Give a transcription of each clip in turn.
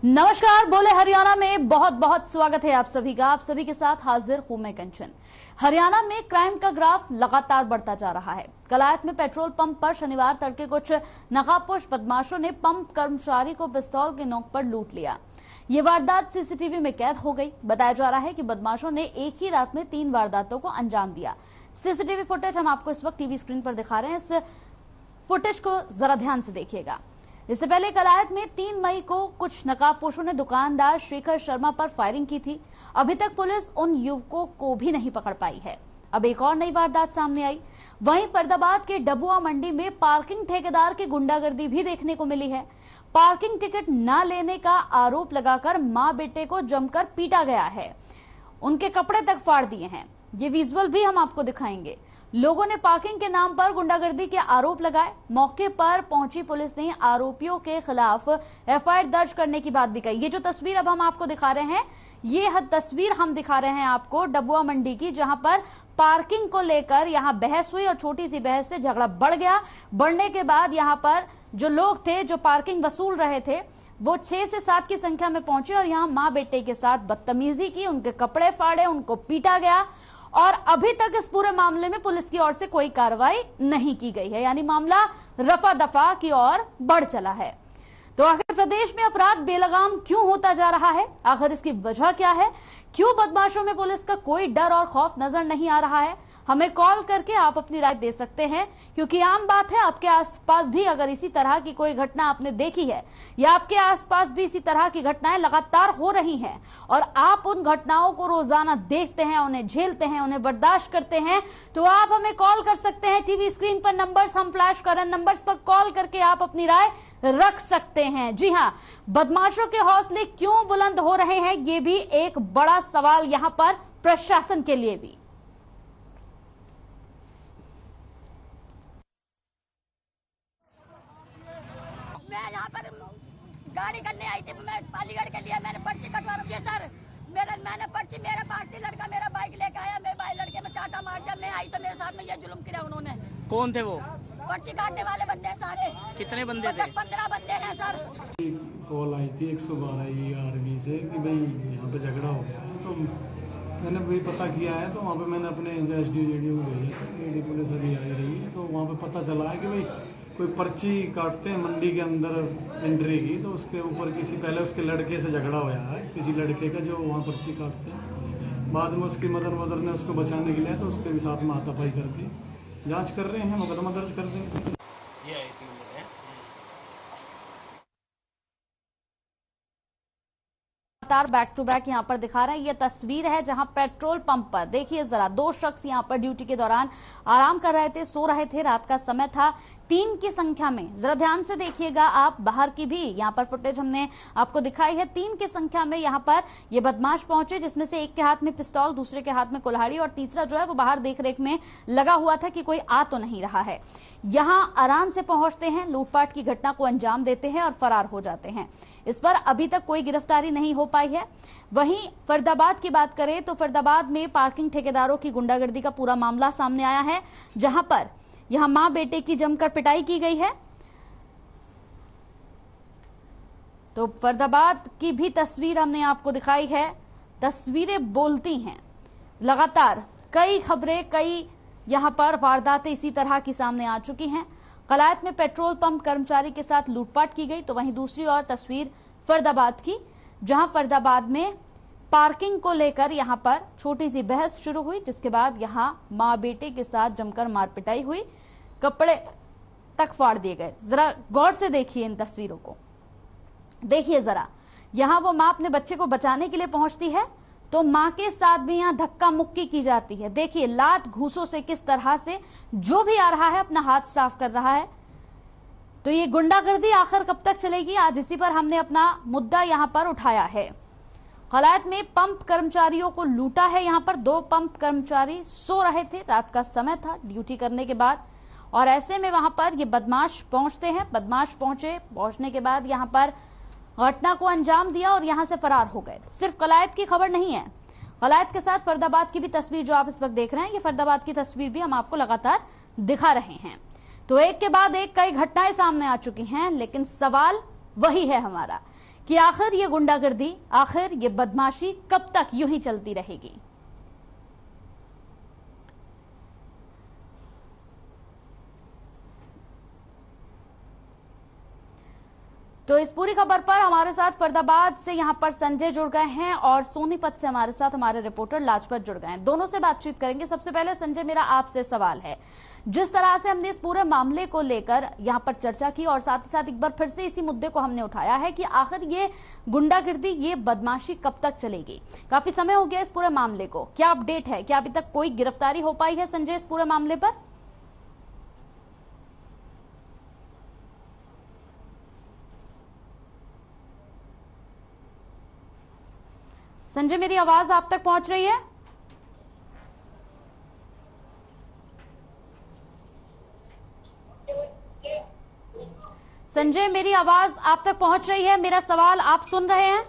नमस्कार, बोले हरियाणा में बहुत बहुत स्वागत है आप सभी का। आप सभी के साथ हाजिर हूं मैं कंचन। हरियाणा में क्राइम का ग्राफ लगातार बढ़ता जा रहा है। कलायत में पेट्रोल पंप पर शनिवार तड़के कुछ नकाबपोश बदमाशों ने पंप कर्मचारी को पिस्तौल के नोक पर लूट लिया। ये वारदात सीसीटीवी में कैद हो गई। बताया जा रहा है कि बदमाशों ने एक ही रात में 3 वारदातों को अंजाम दिया। सीसीटीवी फुटेज हम आपको इस वक्त टीवी स्क्रीन पर दिखा रहे हैं। इस फुटेज को जरा ध्यान से देखिएगा। इससे पहले कलायत में 3 मई को कुछ नकाबपोशों ने दुकानदार शेखर शर्मा पर फायरिंग की थी। अभी तक पुलिस उन युवकों को भी नहीं पकड़ पाई है। अब एक और नई वारदात सामने आई। वहीं फरीदाबाद के डबुआ मंडी में पार्किंग ठेकेदार की गुंडागर्दी भी देखने को मिली है। पार्किंग टिकट न लेने का आरोप लगाकर मां बेटे को जमकर पीटा गया है। उनके कपड़े तक फाड़ दिए हैं। ये विजुअल भी हम आपको दिखाएंगे। लोगों ने पार्किंग के नाम पर गुंडागर्दी के आरोप लगाए। मौके पर पहुंची पुलिस ने आरोपियों के खिलाफ एफआईआर दर्ज करने की बात भी कही। ये जो तस्वीर अब हम आपको दिखा रहे हैं, ये तस्वीर हम दिखा रहे हैं आपको डबुआ मंडी की, जहां पर पार्किंग को लेकर यहां बहस हुई और छोटी सी बहस से झगड़ा बढ़ गया। बढ़ने के बाद यहां पर जो लोग थे, जो पार्किंग वसूल रहे थे, वो 6 से 7 की संख्या में पहुंचे और यहां मां बेटे के साथ बदतमीजी की, उनके कपड़े फाड़े, उनको पीटा गया। और अभी तक इस पूरे मामले में पुलिस की ओर से कोई कार्रवाई नहीं की गई है, यानी मामला रफा दफा की ओर बढ़ चला है। तो आखिर प्रदेश में अपराध बेलगाम क्यों होता जा रहा है? आखिर इसकी वजह क्या है? क्यों बदमाशों में पुलिस का कोई डर और खौफ नजर नहीं आ रहा है? हमें कॉल करके आप अपनी राय दे सकते हैं, क्योंकि आम बात है आपके आसपास भी अगर इसी तरह की कोई घटना आपने देखी है या आपके आसपास भी इसी तरह की घटनाएं लगातार हो रही हैं और आप उन घटनाओं को रोजाना देखते हैं, उन्हें झेलते हैं, उन्हें बर्दाश्त करते हैं, तो आप हमें कॉल कर सकते हैं। टीवी स्क्रीन पर नंबर्स हम फ्लैश कर रहे हैं, नंबर्स पर कॉल करके आप अपनी राय रख सकते हैं। जी हाँ, बदमाशों के हौसले क्यों बुलंद हो रहे हैं, ये भी एक बड़ा सवाल यहां पर प्रशासन के लिए भी। मैं यहाँ पर गाड़ी करने आई थी, मैं पालीगढ़ के लिए मैंने पर्ची कटवा रखी है सर। मैंने पर्ची, मेरा पार्टी लड़का मेरा बाइक लेके आया, मेरे बाइक लड़के में चाका मार दिया। मैं आई तो मेरे साथ में ये जुल्म किया उन्होंने। कौन थे वो? पर्ची काटने वाले बंदे हैं सारे। कितने बंदे थे? 10-15 बंदे हैं सर। कॉल आई थी 112 आर्मी से कि भाई यहाँ पे झगड़ा हो गया है, तो मैंने वही पता किया है। तो वहाँ पे मैंने अपने जो एसडी रेडियो को भेजा था, लेडी पुलिस अभी आई रही है, तो वहाँ पे पता चला है कि भाई कोई पर्ची काटते हैं मंडी के अंदर एंट्री की, तो उसके ऊपर किसी पहले उसके लड़के से झगड़ा हुआ है, किसी लड़के का जो वहाँ पर्ची काटते हैं। बाद में उसकी मदर ने उसको बचाने के लिए तो उसके भी साथ में हाथापाई कर दी। जांच कर रहे हैं, मुकदमा दर्ज कर देंगे। बैक टू बैक यहां पर दिखा रहे हैं। यह तस्वीर है जहां पेट्रोल पंप पर देखिए जरा, 2 शख्स यहां पर ड्यूटी के दौरान आराम कर रहे थे, सो रहे थे। रात का समय था। 3 की संख्या में, जरा ध्यान से देखिएगा आप, बाहर की भी यहां पर फुटेज हमने आपको दिखाई है। 3 की संख्या में यहां पर ये बदमाश पहुंचे, जिसमें से एक के हाथ में पिस्तौल, दूसरे के हाथ में कुल्हाड़ी और तीसरा जो है वो बाहर देखरेख में लगा हुआ था कि कोई आ तो नहीं रहा है। यहां आराम से पहुंचते हैं, लूटपाट की घटना को अंजाम देते हैं और फरार हो जाते हैं। इस पर अभी तक कोई गिरफ्तारी नहीं हो पाई है। वहीं फरीदाबाद की बात करें तो फरीदाबाद में पार्किंग ठेकेदारों की गुंडागर्दी का पूरा मामला सामने आया है, जहां पर यहां मां बेटे की जमकर पिटाई की गई है। तो फरीदाबाद की भी तस्वीर हमने आपको दिखाई है। तस्वीरें बोलती हैं। लगातार कई खबरें, कई यहां पर वारदातें इसी तरह की सामने आ चुकी हैं। कलायत में पेट्रोल पंप कर्मचारी के साथ लूटपाट की गई, तो वहीं दूसरी ओर तस्वीर फरीदाबाद की, जहां फरीदाबाद में पार्किंग को लेकर यहां पर छोटी सी बहस शुरू हुई, जिसके बाद यहां मां बेटे के साथ जमकर मार पिटाई हुई, कपड़े तक फाड़ दिए गए। जरा गौर से देखिए इन तस्वीरों को, देखिए जरा। यहां वो मां अपने बच्चे को बचाने के लिए पहुंचती है, तो मां के साथ भी यहां धक्का मुक्की की जाती है। देखिए लात घूसों से किस तरह से जो भी आ रहा है अपना हाथ साफ कर रहा है। तो ये गुंडागर्दी आखिर कब तक चलेगी? आज इसी पर हमने अपना मुद्दा यहां पर उठाया है। कलायत में पंप कर्मचारियों को लूटा है। यहां पर 2 पंप कर्मचारी सो रहे थे, रात का समय था ड्यूटी करने के बाद, और ऐसे में वहां पर ये बदमाश पहुंचते हैं। बदमाश पहुंचने के बाद यहां पर घटना को अंजाम दिया और यहां से फरार हो गए। सिर्फ कलायत की खबर नहीं है, कलायत के साथ फरीदाबाद की भी तस्वीर जो आप इस वक्त देख रहे हैं, ये फरीदाबाद की तस्वीर भी हम आपको लगातार दिखा रहे हैं। तो एक के बाद एक कई घटनाएं सामने आ चुकी हैं, लेकिन सवाल वही है हमारा कि आखिर ये गुंडागर्दी, आखिर ये बदमाशी कब तक यूं ही चलती रहेगी। तो इस पूरी खबर पर हमारे साथ फरीदाबाद से यहां पर संजय जुड़ गए हैं और सोनीपत से हमारे साथ हमारे रिपोर्टर लाजपत जुड़ गए हैं। दोनों से बातचीत करेंगे। सबसे पहले संजय, मेरा आपसे सवाल है, जिस तरह से हमने इस पूरे मामले को लेकर यहां पर चर्चा की और साथ ही साथ एक बार फिर से इसी मुद्दे को हमने उठाया है कि आखिर ये गुंडागिर्दी, ये बदमाशी कब तक चलेगी। काफी समय हो गया इस पूरे मामले को, क्या अपडेट है? क्या अभी तक कोई गिरफ्तारी हो पाई है संजय इस पूरे मामले पर? संजय, मेरी आवाज आप तक पहुंच रही है? संजय, मेरी आवाज आप तक पहुंच रही है? मेरा सवाल आप सुन रहे हैं?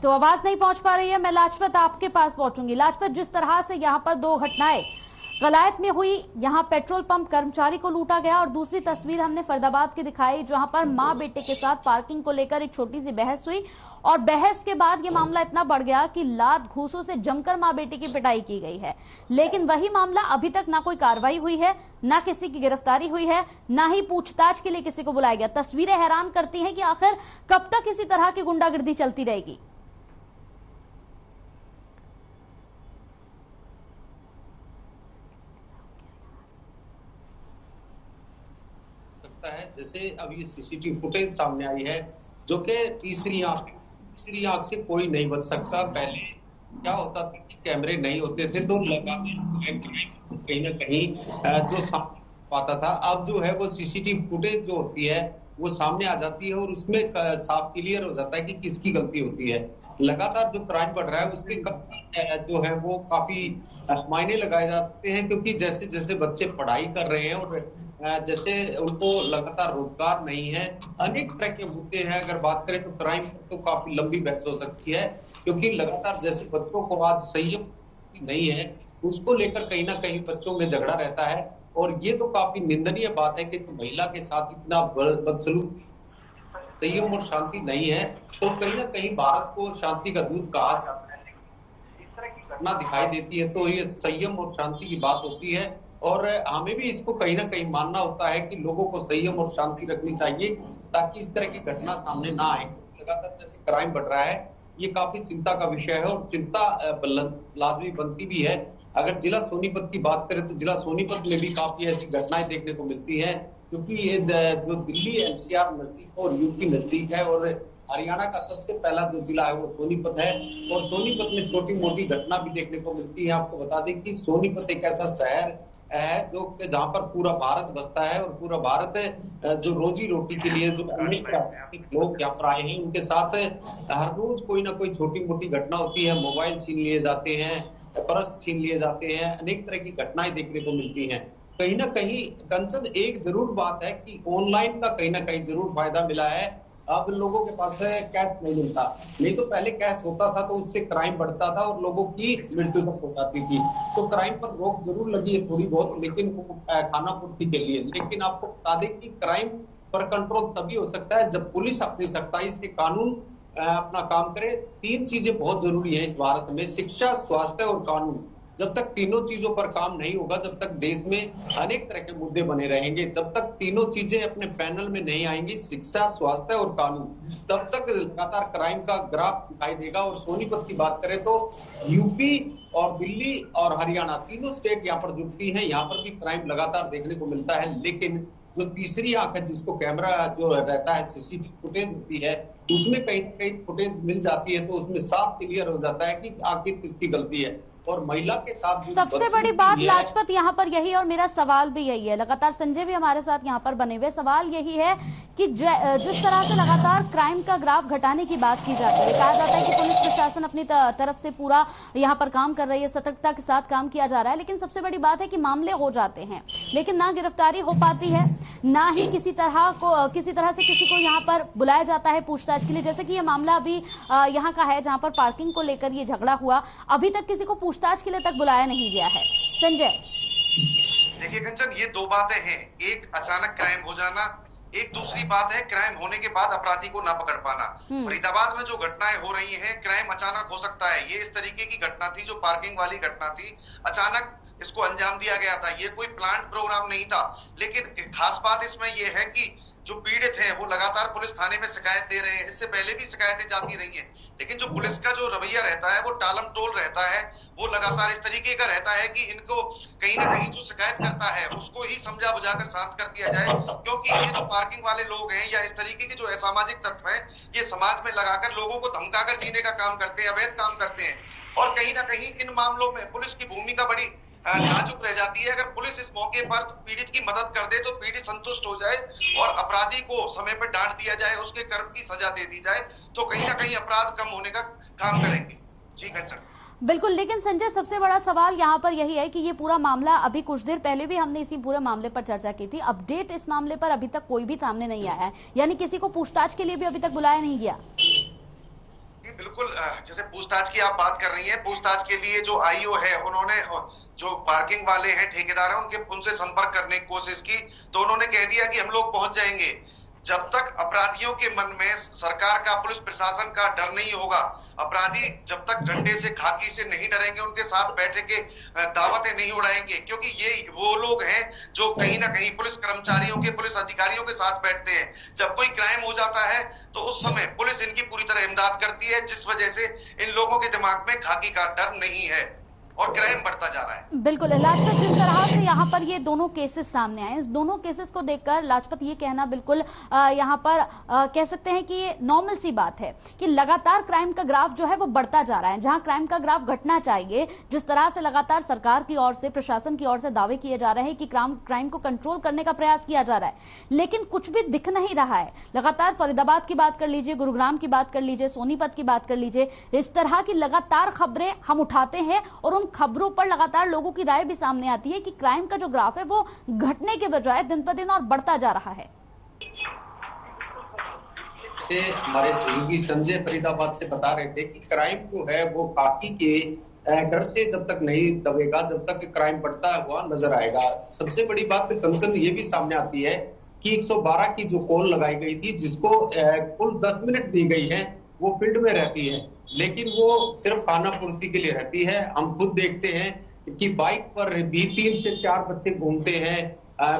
तो आवाज नहीं पहुंच पा रही है। मैं लाजपत आपके पास पहुंचूंगी। लाजपत, जिस तरह से यहां पर दो घटनाएं कलायत में हुई, यहां पेट्रोल पंप कर्मचारी को लूटा गया और दूसरी तस्वीर हमने फरीदाबाद की दिखाई जहां पर मां बेटे के साथ पार्किंग को लेकर एक छोटी सी बहस हुई और बहस के बाद ये मामला इतना बढ़ गया कि लात घूसों से जमकर मां बेटे की पिटाई की गई है। लेकिन वही मामला अभी तक ना कोई कार्रवाई हुई है, ना किसी की गिरफ्तारी हुई है, ना ही पूछताछ के लिए किसी को बुलाया गया। तस्वीरें हैरान करती हैं कि आखिर कब तक इसी तरह की गुंडागिर्दी चलती रहेगी। है जैसे अब ये सीसीटीवी फुटेज सामने आई है, जो कि तीसरी आंख से कोई नहीं बच सकता। पहले क्या होता था कि कैमरे नहीं होते थे तो कहीं ना कहीं जो सामने पाता था। अब जो है वो सीसीटीवी फुटेज जो होती है वो सामने आ जाती है और उसमें साफ क्लियर हो जाता है कि किसकी गलती होती है। लगातार जो क्राइम बढ़ रहा है उसके जो है वो काफी मायने लगाए जा सकते हैं, क्योंकि जैसे जैसे बच्चे पढ़ाई कर रहे हैं और जैसे उनको लगातार रोजगार नहीं है, अनेक तरह के मुद्दे हैं। अगर बात करें तो क्राइम पर तो काफी लंबी बहस हो सकती है, क्योंकि लगातार जैसे बच्चों को आज संयम नहीं है, उसको लेकर कहीं ना कहीं बच्चों में झगड़ा रहता है। और ये तो काफी निंदनीय बात है कि तो महिला के साथ इतना बदसलूक, संयम और शांति नहीं है, तो कहीं ना कहीं भारत को शांति का दूत कहा जाता है। इस तरह की घटना दिखाई देती है तो ये संयम और शांति की बात होती है और हमें भी इसको कहीं ना कहीं मानना होता है कि लोगों को संयम और शांति रखनी चाहिए ताकि इस तरह की घटना सामने ना आए। लगातार जैसे क्राइम बढ़ रहा है, ये काफी चिंता का विषय है और चिंता लाजमी बनती भी है। अगर जिला सोनीपत की बात करें तो जिला सोनीपत में भी काफी ऐसी घटनाएं देखने को मिलती है, क्योंकि ये जो दिल्ली एनसीआर नजदीक और यूपी नजदीक है और हरियाणा का सबसे पहला जो जिला है वो सोनीपत है। और सोनीपत में छोटी मोटी घटना भी देखने को मिलती है। आपको बता दें कि सोनीपत एक ऐसा शहर है जो जहां पर पूरा भारत बसता है और पूरा भारत जो रोजी रोटी के लिए जो लोग यहाँ पर आए हैं उनके साथ हर रोज कोई ना कोई छोटी मोटी घटना होती है। मोबाइल छीन लिए जाते हैं, पर्स छीन लिए जाते हैं, अनेक तरह की घटनाएं देखने को मिलती हैं। कहीं ना कहीं कंचन एक जरूर बात है कि ऑनलाइन का कहीं ना कहीं जरूर फायदा मिला है। अब लोगों के पास कैश नहीं मिलता, नहीं तो पहले कैश होता था तो उससे क्राइम बढ़ता था और लोगों की मृत्यु तक हो जाती थी। तो क्राइम पर रोक जरूर लगी है थोड़ी बहुत, लेकिन खाना पूर्ति के लिए। लेकिन आपको बता दें कि क्राइम पर कंट्रोल तभी हो सकता है जब पुलिस अपनी सख्ताई से कानून अपना काम करे। 3 चीजें बहुत जरूरी है इस भारत में, शिक्षा, स्वास्थ्य और कानून। जब तक तीनों चीजों पर काम नहीं होगा, जब तक देश में अनेक तरह के मुद्दे बने रहेंगे, जब तक तीनों चीजें अपने पैनल में नहीं आएंगी, शिक्षा, स्वास्थ्य और कानून, तब तक लगातार क्राइम का ग्राफ दिखाई देगा। और सोनीपत की बात करें तो यूपी और दिल्ली और हरियाणा तीनों स्टेट यहाँ पर जुड़ती हैं, यहाँ पर भी क्राइम लगातार देखने को मिलता है। लेकिन जो तीसरी आंख है जिसको कैमरा जो रहता है, सीसीटीवी फुटेज होती है, उसमें कहीं ना कहीं फुटेज मिल जाती है तो उसमें साफ क्लियर हो जाता है कि आखिर किसकी गलती है। और महिला के साथ सबसे बड़ी बात लाजपत यहाँ पर यही, और मेरा सवाल भी यही है, लगातार संजय भी हमारे साथ यहाँ पर बने हुए, सवाल यही है कि जिस तरह से लगातार क्राइम का ग्राफ घटाने की बात की जाती है, कहा जाता है कि पुलिस प्रशासन अपनी तरफ से पूरा यहाँ पर काम कर रही है, सतर्कता के साथ काम किया जा रहा है, लेकिन सबसे बड़ी बात है कि मामले हो जाते हैं लेकिन ना गिरफ्तारी हो पाती है, ना ही किसी तरह से किसी को यहाँ पर बुलाया जाता है पूछताछ के लिए। जैसे कि ये मामला अभी यहाँ का है जहाँ पर पार्किंग को लेकर ये झगड़ा हुआ, अभी तक किसी को पूछताछ के लिए तक बुलाया नहीं गया है। संजय, देखिए कंचन, ये दो बातें हैं। एक अचानक क्राइम हो जाना, एक दूसरी बात है क्राइम होने के बाद अपराधी को ना पकड़ पाना। फरीदाबाद में जो घटनाएं हो रही हैं, क्राइम अचानक हो सकता है। ये इस तरीके की घटना थी, जो पार्किंग वाली घटना थी, अचानक इसको अंजाम दिया गया था। ये कोई प्लान प्रोग्राम नहीं था। लेकिन खास बात इसमें ये है कि जो पीड़ित हैं वो लगातार पुलिस थाने में शिकायत दे रहे हैं। इससे पहले भी शिकायतें जाती रही हैं, लेकिन जो पुलिस का जो रवैया रहता है वो टालम टोल रहता है। वो लगातार इस तरीके का रहता है कि इनको कहीं ना कहीं जो शिकायत करता है उसको ही समझा बुझाकर शांत कर दिया जाए, क्योंकि ये जो पार्किंग वाले लोग हैं या इस तरीके के जो असामाजिक तत्व हैं, ये समाज में लगाकर लोगों को धमकाकर जीने का काम करते हैं, अवैध काम करते हैं। और कहीं ना कहीं इन मामलों में पुलिस की भूमिका बड़ी नाजुक रह जाती है। अगर पुलिस इस मौके पर पीड़ित की मदद कर दे तो पीड़ित संतुष्ट हो जाए और अपराधी को समय पर डांट दिया जाए, उसके कर्म की सजा दे दी जाए, तो कहीं ना कहीं अपराध कम होने का काम करेंगे। जी कंचन। बिल्कुल, लेकिन संजय, सबसे बड़ा सवाल यहाँ पर यही है कि ये पूरा मामला, अभी कुछ देर पहले भी हमने इसी पूरे मामले पर चर्चा की थी, अपडेट इस मामले पर अभी तक कोई भी सामने नहीं आया है, यानी किसी को पूछताछ के लिए भी अभी तक बुलाया नहीं गया। बिल्कुल, जैसे पूछताछ की आप बात कर रही हैं, पूछताछ के लिए जो आईओ है उन्होंने जो पार्किंग वाले हैं, ठेकेदार हैं, उनसे संपर्क करने की कोशिश की, तो उन्होंने कह दिया कि हम लोग पहुंच जाएंगे। जब तक अपराधियों के मन में सरकार का, पुलिस प्रशासन का डर नहीं होगा, अपराधी जब तक डंडे से, खाकी से नहीं डरेंगे, उनके साथ बैठ के दावतें नहीं उड़ाएंगे, क्योंकि ये वो लोग हैं जो कहीं ना कहीं पुलिस कर्मचारियों के, पुलिस अधिकारियों के साथ बैठते हैं। जब कोई क्राइम हो जाता है तो उस समय पुलिस इनकी पूरी तरह इमदाद करती है, जिस वजह से इन लोगों के दिमाग में खाकी का डर नहीं है और क्राइम बढ़ता जा रहा है। बिल्कुल लाजपत, जिस तरह से यहाँ पर ये दोनों केसेस सामने आए, इस दोनों केसेस को देखकर लाजपत ये कहना बिल्कुल यहाँ पर कह सकते हैं कि ये नॉर्मल सी बात है कि लगातार क्राइम का ग्राफ जो है वो बढ़ता जा रहा है। जहाँ क्राइम का ग्राफ घटना चाहिए, जिस तरह से लगातार सरकार की ओर से, प्रशासन की ओर से दावे किए जा रहे हैं कि क्राइम को कंट्रोल करने का प्रयास किया जा रहा है, लेकिन कुछ भी दिख नहीं रहा है। लगातार फरीदाबाद की बात कर लीजिए, गुरुग्राम की बात कर लीजिए, सोनीपत की बात कर लीजिए, इस तरह की लगातार खबरें हम उठाते हैं और उन खबरों पर लगातार लोगों की राय भी सामने आती है कि क्राइम का जो ग्राफ है वो घटने के बजाय दिन पर दिन और बढ़ता जा रहा है। से हमारे सहयोगी संजय फरीदाबाद से बता रहे थे कि क्राइम जो है वो खाकी के डर से जब तक नहीं दबेगा, जब तक क्राइम बढ़ता हुआ नजर आएगा। सबसे बड़ी बात कंसर्न ये भी सामने आती है कि 112 की जो कॉल लगाई गई थी, जिसको कुल 10 मिनट दी गई है, वो फील्ड में रहती है, लेकिन वो सिर्फ खाना पूर्ति के लिए रहती है। हम खुद देखते हैं कि बाइक पर भी 3 से 4 बच्चे घूमते हैं,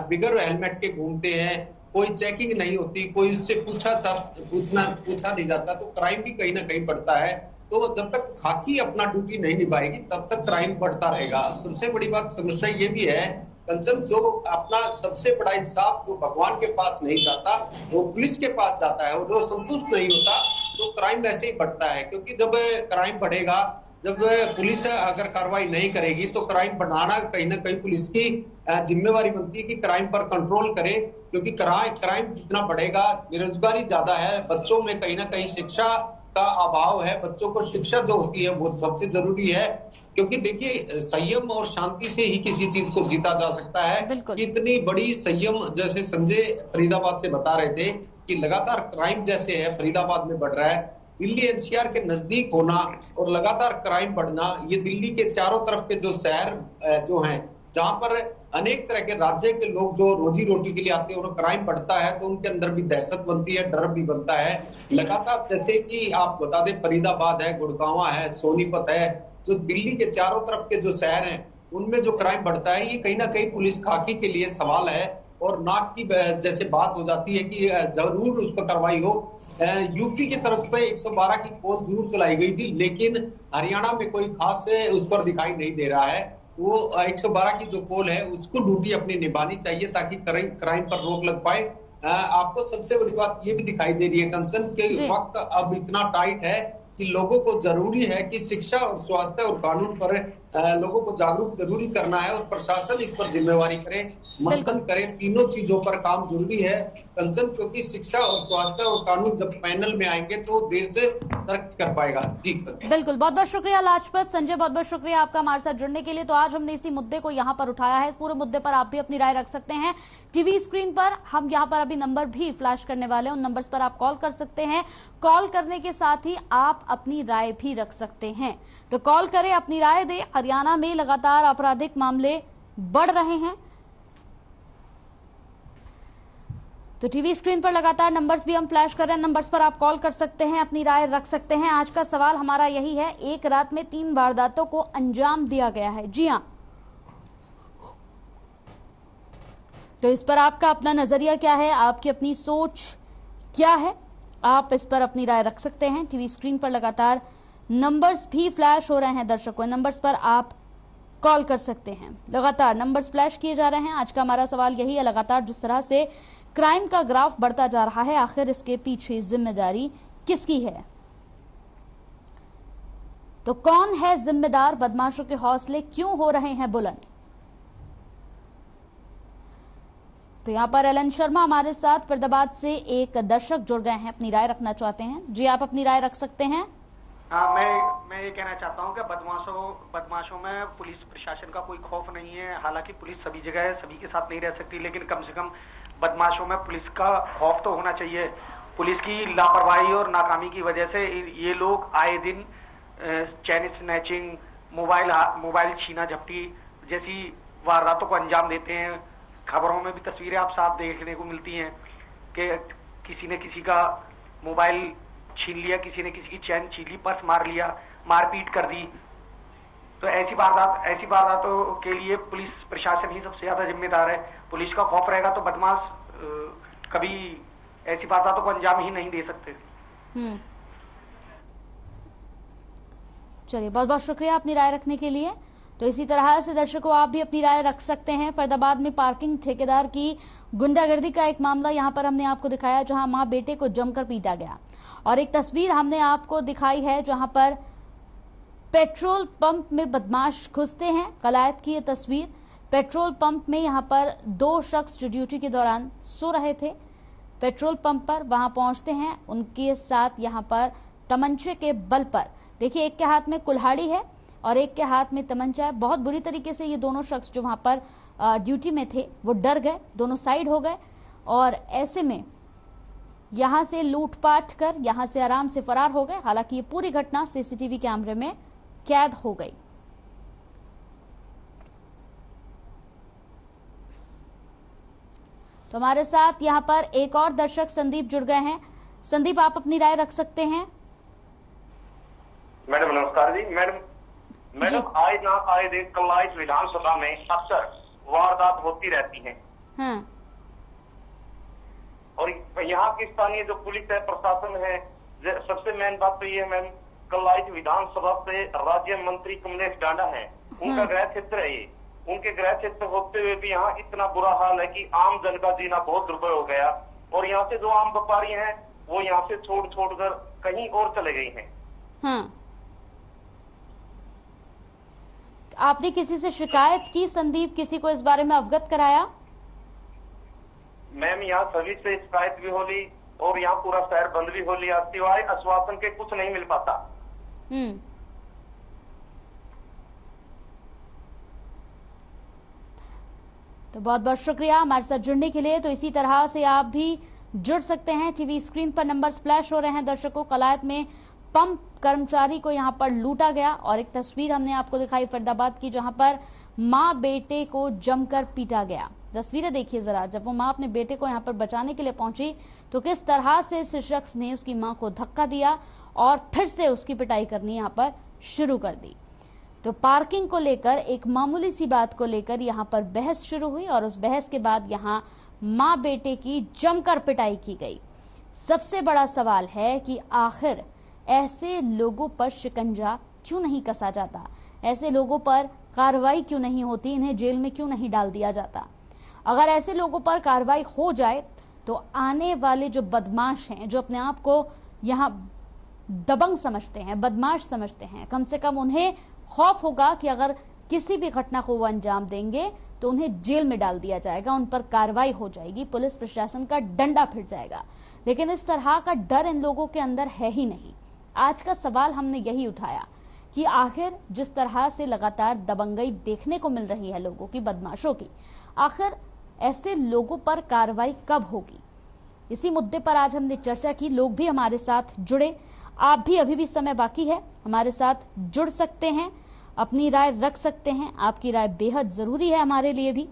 बिगर हेलमेट के घूमते हैं, कोई चेकिंग नहीं होती, कोई उससे पूछा नहीं जाता, तो क्राइम भी कहीं ना कहीं बढ़ता है। तो जब तक खाकी अपना ड्यूटी नहीं निभाएगी तब तक क्राइम बढ़ता रहेगा। सबसे बड़ी बात, समस्या ये भी है कंचन, जो अपना सबसे बड़ा इंसाफ जो भगवान के पास नहीं जाता वो पुलिस के पास जाता है, और जो संतुष्ट नहीं होता तो क्राइम वैसे ही बढ़ता है। क्योंकि जब क्राइम बढ़ेगा, जब पुलिस अगर कार्रवाई नहीं करेगी तो क्राइम बढ़ाना कहीं ना कहीं पुलिस की जिम्मेवारी बनती है कि क्राइम पर कंट्रोल करे। क्योंकि क्राइम जितना बढ़ेगा, बेरोजगारी ज्यादा है, बच्चों में कहीं ना कहीं शिक्षा का अभाव है, बच्चों को शिक्षा जो होती है वो सबसे जरूरी है। क्योंकि देखिए, संयम और शांति से ही किसी चीज को जीता जा सकता है। इतनी बड़ी संयम, जैसे संजय फरीदाबाद से बता रहे थे कि लगातार क्राइम जैसे है फरीदाबाद में बढ़ रहा है, दिल्ली एनसीआर के नजदीक होना और लगातार क्राइम बढ़ना, ये दिल्ली के चारों तरफ के जो शहर जो हैं, जहां पर अनेक तरह के राज्य के लोग जो रोजी रोटी के लिए आते हैं और क्राइम बढ़ता है तो उनके अंदर भी दहशत बनती है, डर भी बनता है। लगातार जैसे कि आप बता दें, फरीदाबाद है, गुड़गांव है, सोनीपत है, जो दिल्ली के चारों तरफ के जो शहर हैं उनमें जो क्राइम बढ़ता है, ये कहीं ना कहीं पुलिस खाकी के लिए सवाल है। और नाक की जैसे बात हो जाती है कि जरूर उस पर कार्रवाई हो। यूपी की तरफ पे 112 की कॉल जरूर चलाई गई थी, लेकिन हरियाणा में कोई खास उस पर दिखाई नहीं दे रहा है। वो 112 की जो कॉल है उसको ड्यूटी अपनी निभानी चाहिए ताकि क्राइम पर रोक लग पाए। आपको सबसे बड़ी बात ये भी दिखाई दे रही है कंचन के वक्त अब इतना टाइट है कि लोगों को जरूरी है कि शिक्षा और स्वास्थ्य और कानून पर लोगों को जागरूक जरूरी करना है और प्रशासन इस पर जिम्मेवारी करे, मंथन करे। तीनों चीजों पर काम जरूरी है कंचन, क्योंकि शिक्षा और स्वास्थ्य और कानून जब पैनल में आएंगे तो देश तरक्की कर पाएगा। जी बिल्कुल, बहुत बहुत शुक्रिया लाजपत। संजय, बहुत बहुत शुक्रिया आपका हमारे साथ जुड़ने के लिए। तो आज हमने इसी मुद्दे को यहाँ पर उठाया है। इस पूरे मुद्दे पर आप भी अपनी राय रख सकते हैं। टीवी स्क्रीन पर हम यहाँ पर अभी नंबर भी फ्लैश करने वाले हैं, उन नंबर्स पर आप कॉल कर सकते हैं। कॉल करने के साथ ही आप अपनी राय भी रख सकते हैं, तो कॉल करें, अपनी राय दें। हरियाणा में लगातार आपराधिक मामले बढ़ रहे हैं, तो टीवी स्क्रीन पर लगातार नंबर्स भी हम फ्लैश कर रहे हैं, नंबर्स पर आप कॉल कर सकते हैं, अपनी राय रख सकते हैं। आज का सवाल हमारा यही है, एक रात में 3 वारदातों को अंजाम दिया गया है। जी हाँ, तो इस पर आपका अपना नजरिया क्या है, आपकी अपनी सोच क्या है, आप इस पर अपनी राय रख सकते हैं। टीवी स्क्रीन पर लगातार नंबर्स भी फ्लैश हो रहे हैं दर्शकों, नंबर्स पर आप कॉल कर सकते हैं। लगातार नंबर्स फ्लैश किए जा रहे हैं। आज का हमारा सवाल यही है, लगातार जिस तरह से क्राइम का ग्राफ बढ़ता जा रहा है, आखिर इसके पीछे जिम्मेदारी किसकी है? तो कौन है जिम्मेदार? बदमाशों के हौसले क्यों हो रहे हैं बुलंद? तो यहाँ पर एलन शर्मा हमारे साथ फरीदाबाद से एक दर्शक जुड़ गए हैं, अपनी राय रखना चाहते हैं। जी, आप अपनी राय रख सकते हैं। हाँ, मैं ये कहना चाहता हूँ कि बदमाशों में पुलिस प्रशासन का कोई खौफ नहीं है। हालांकि पुलिस सभी जगह है, सभी के साथ नहीं रह सकती, लेकिन कम से कम बदमाशों में पुलिस का खौफ तो होना चाहिए। पुलिस की लापरवाही और नाकामी की वजह से ये लोग आए दिन चैन स्नैचिंग, मोबाइल छीना झपटी जैसी वारदातों को अंजाम देते हैं। खबरों में भी तस्वीरें आप साफ देखने को मिलती हैं कि किसी ने किसी का मोबाइल छीन लिया, किसी ने किसी की चैन छीन ली, पर्स मार लिया, मारपीट कर दी। तो ऐसी वारदातों के लिए पुलिस प्रशासन ही सबसे ज्यादा जिम्मेदार है। पुलिस का खौफ रहेगा तो बदमाश कभी ऐसी वारदातों को अंजाम ही नहीं दे सकते। चलिए, बहुत बहुत शुक्रिया अपनी राय रखने के लिए। तो इसी तरह से दर्शकों, आप भी अपनी राय रख सकते हैं। फरीदाबाद में पार्किंग ठेकेदार की गुंडागर्दी का एक मामला यहां पर हमने आपको दिखाया, जहां मां बेटे को जमकर पीटा गया, और एक तस्वीर हमने आपको दिखाई है जहां पर पेट्रोल पंप में बदमाश घुसते हैं। कलायत की ये तस्वीर, पेट्रोल पंप में यहां पर 2 शख्स जो ड्यूटी के दौरान सो रहे थे, पेट्रोल पंप पर वहां पहुंचते हैं, उनके साथ यहां पर तमंचे के बल पर, देखिए एक के हाथ में कुल्हाड़ी है और एक के हाथ में तमंचा है। बहुत बुरी तरीके से ये दोनों शख्स जो वहां पर ड्यूटी में थे वो डर गए, दोनों साइड हो गए, और ऐसे में यहां से लूटपाट कर यहां से आराम से फरार हो गए। हालांकि ये पूरी घटना सीसीटीवी कैमरे में कैद हो गई। तो हमारे साथ यहां पर एक और दर्शक संदीप जुड़ गए हैं। संदीप, आप अपनी राय रख सकते हैं। मैडम नमस्कार जी। मैडम आए दिन कलाइट विधानसभा में अक्सर वारदात होती रहती हैं। हाँ। और यहाँ की स्थानीय जो पुलिस है, प्रशासन है, सबसे मेन बात तो ये है मैम, कलाइट विधानसभा से राज्य मंत्री कमलेश डांडा है, उनका गृह क्षेत्र है ये। उनके गृह क्षेत्र होते हुए भी यहाँ इतना बुरा हाल है कि आम जन का जीना बहुत दुर्भर हो गया, और यहाँ से जो आम व्यापारी हैं वो यहाँ से छोड़ कर कहीं और चले गए हैं। हाँ। आपने किसी से शिकायत की संदीप, किसी को इस बारे में अवगत कराया? मैम यहाँ सभी से शिकायत भी हो ली और यहाँ पूरा शहर बंद भी हो लिया, सिवाय आश्वासन के कुछ नहीं मिल पाता। तो बहुत बहुत शुक्रिया हमारे साथ जुड़ने के लिए। तो इसी तरह से आप भी जुड़ सकते हैं। टीवी स्क्रीन पर नंबर फ्लैश हो रहे हैं दर्शकों। कलायत में पंप कर्मचारी को यहां पर लूटा गया, और एक तस्वीर हमने आपको दिखाई फरीदाबाद की, जहां पर मां बेटे को जमकर पीटा गया। तस्वीरें देखिए जरा, जब वो मां अपने बेटे को यहां पर बचाने के लिए पहुंची तो किस तरह से इस शख्स ने उसकी मां को धक्का दिया और फिर से उसकी पिटाई करनी यहां पर शुरू कर दी। तो पार्किंग को लेकर एक मामूली सी बात को लेकर यहां पर बहस शुरू हुई, और उस बहस के बाद यहां मां बेटे की जमकर पिटाई की गई। सबसे बड़ा सवाल है कि आखिर ऐसे लोगों पर शिकंजा क्यों नहीं कसा जाता, ऐसे लोगों पर कार्रवाई क्यों नहीं होती, इन्हें जेल में क्यों नहीं डाल दिया जाता? अगर ऐसे लोगों पर कार्रवाई हो जाए तो आने वाले जो बदमाश हैं, जो अपने आप को यहाँ दबंग समझते हैं, बदमाश समझते हैं, कम से कम उन्हें खौफ होगा कि अगर किसी भी घटना को वो अंजाम देंगे तो उन्हें जेल में डाल दिया जाएगा, उन पर कार्रवाई हो जाएगी, पुलिस प्रशासन का डंडा फिर जाएगा। लेकिन इस तरह का डर इन लोगों के अंदर है ही नहीं। आज का सवाल हमने यही उठाया कि आखिर जिस तरह से लगातार दबंगई देखने को मिल रही है लोगों की, बदमाशों की, आखिर ऐसे लोगों पर कार्रवाई कब होगी? इसी मुद्दे पर आज हमने चर्चा की। लोग भी हमारे साथ जुड़े, आप भी अभी भी समय बाकी है, हमारे साथ जुड़ सकते हैं, अपनी राय रख सकते हैं। आपकी राय बेहद जरूरी है हमारे लिए भी।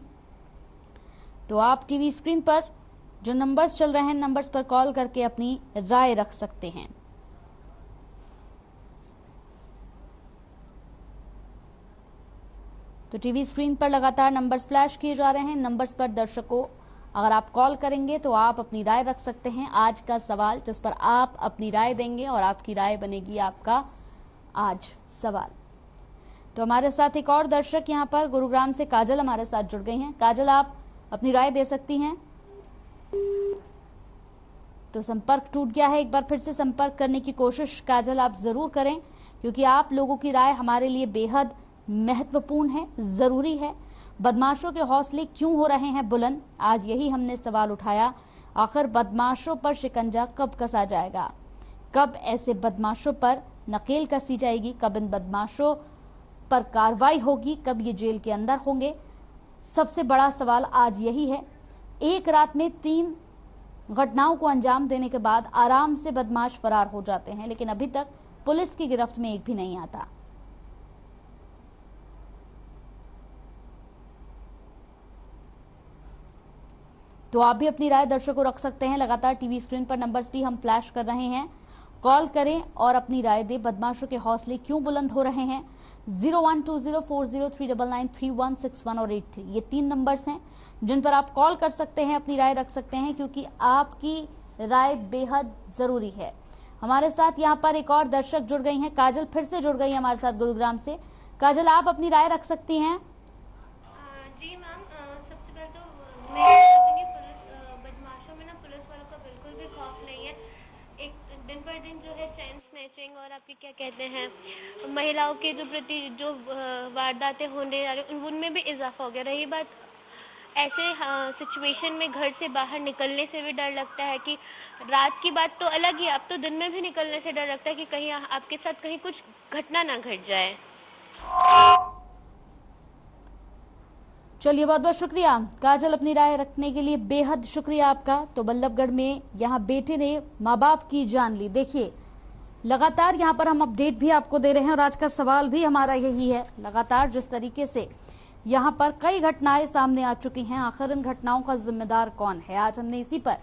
तो आप टीवी स्क्रीन पर जो नंबर्स चल रहे हैं, नंबर्स पर कॉल करके अपनी राय रख सकते हैं। तो टीवी स्क्रीन पर लगातार नंबर्स फ्लैश किए जा रहे हैं। नंबर्स पर दर्शकों अगर आप कॉल करेंगे तो आप अपनी राय रख सकते हैं। आज का सवाल जिस पर आप अपनी राय देंगे और आपकी राय बनेगी आपका आज सवाल। तो हमारे साथ एक और दर्शक यहाँ पर गुरुग्राम से काजल हमारे साथ जुड़ गई हैं। काजल, आप अपनी राय दे सकती हैं। तो संपर्क टूट गया है। एक बार फिर से संपर्क करने की कोशिश काजल आप जरूर करें, क्योंकि आप लोगों की राय हमारे लिए बेहद महत्वपूर्ण है, जरूरी है। बदमाशों के हौसले क्यों हो रहे हैं बुलंद, आज यही हमने सवाल उठाया। आखिर बदमाशों पर शिकंजा कब कसा जाएगा, कब ऐसे बदमाशों पर नकेल कसी जाएगी, कब इन बदमाशों पर कार्रवाई होगी, कब ये जेल के अंदर होंगे। सबसे बड़ा सवाल आज यही है। एक रात में 3 घटनाओं को अंजाम देने के बाद आराम से बदमाश फरार हो जाते हैं, लेकिन अभी तक पुलिस की गिरफ्त में एक भी नहीं आता। तो आप भी अपनी राय दर्शकों रख सकते हैं। लगातार टीवी स्क्रीन पर नंबर्स भी हम फ्लैश कर रहे हैं, कॉल करें और अपनी राय दें। बदमाशों के हौसले क्यों बुलंद हो रहे हैं? 012040393161 और 83 ये 3 नंबर्स हैं जिन पर आप कॉल कर सकते हैं, अपनी राय रख सकते हैं, क्योंकि आपकी राय बेहद जरूरी है। हमारे साथ यहाँ पर एक और दर्शक जुड़ गई हैं। काजल फिर से जुड़ गई है हमारे साथ गुरुग्राम से। काजल, आप अपनी राय रख सकती हैं। जी मैम, सबसे पहले तो बदमाशों में ना पुलिस वालों का बिल्कुल भी खौफ नहीं है। एक दिन पर दिन जो है चैन स्नैचिंग और आपके क्या कहते हैं महिलाओं के जो प्रति जो वारदातें होने जा रही उनमें भी इजाफा हो गया। रही बात ऐसे सिचुएशन में घर से बाहर निकलने से भी डर लगता है कि रात की बात तो अलग ही, अब तो दिन में भी निकलने से डर लगता है कि कहीं आपके साथ कहीं कुछ घटना ना घट जाए। चलिए, बहुत बहुत शुक्रिया काजल अपनी राय रखने के लिए, बेहद शुक्रिया आपका। तो बल्लभगढ़ में यहाँ बेटे ने माँ बाप की जान ली। देखिए, लगातार यहाँ पर हम अपडेट भी आपको दे रहे हैं और आज का सवाल भी हमारा यही है। लगातार जिस तरीके से यहाँ पर कई घटनाएं सामने आ चुकी हैं, आखिर इन घटनाओं का जिम्मेदार कौन है? आज हमने इसी पर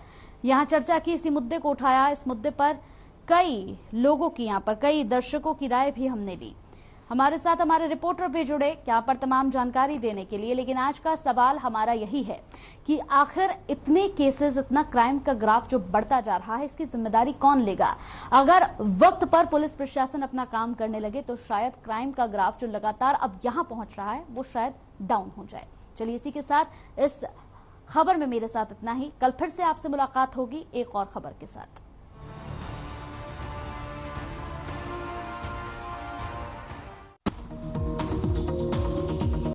यहाँ चर्चा की, इसी मुद्दे को उठाया। इस मुद्दे पर कई लोगों की, यहाँ पर कई दर्शकों की राय भी हमने ली। हमारे साथ हमारे रिपोर्टर भी जुड़े यहाँ पर तमाम जानकारी देने के लिए। लेकिन आज का सवाल हमारा यही है कि आखिर इतने केसेस, इतना क्राइम का ग्राफ जो बढ़ता जा रहा है, इसकी जिम्मेदारी कौन लेगा? अगर वक्त पर पुलिस प्रशासन अपना काम करने लगे तो शायद क्राइम का ग्राफ जो लगातार अब यहाँ पहुंच रहा है वो शायद डाउन हो जाए। चलिए, इसी के साथ इस खबर में मेरे साथ इतना ही। कल फिर से आपसे मुलाकात होगी एक और खबर के साथ।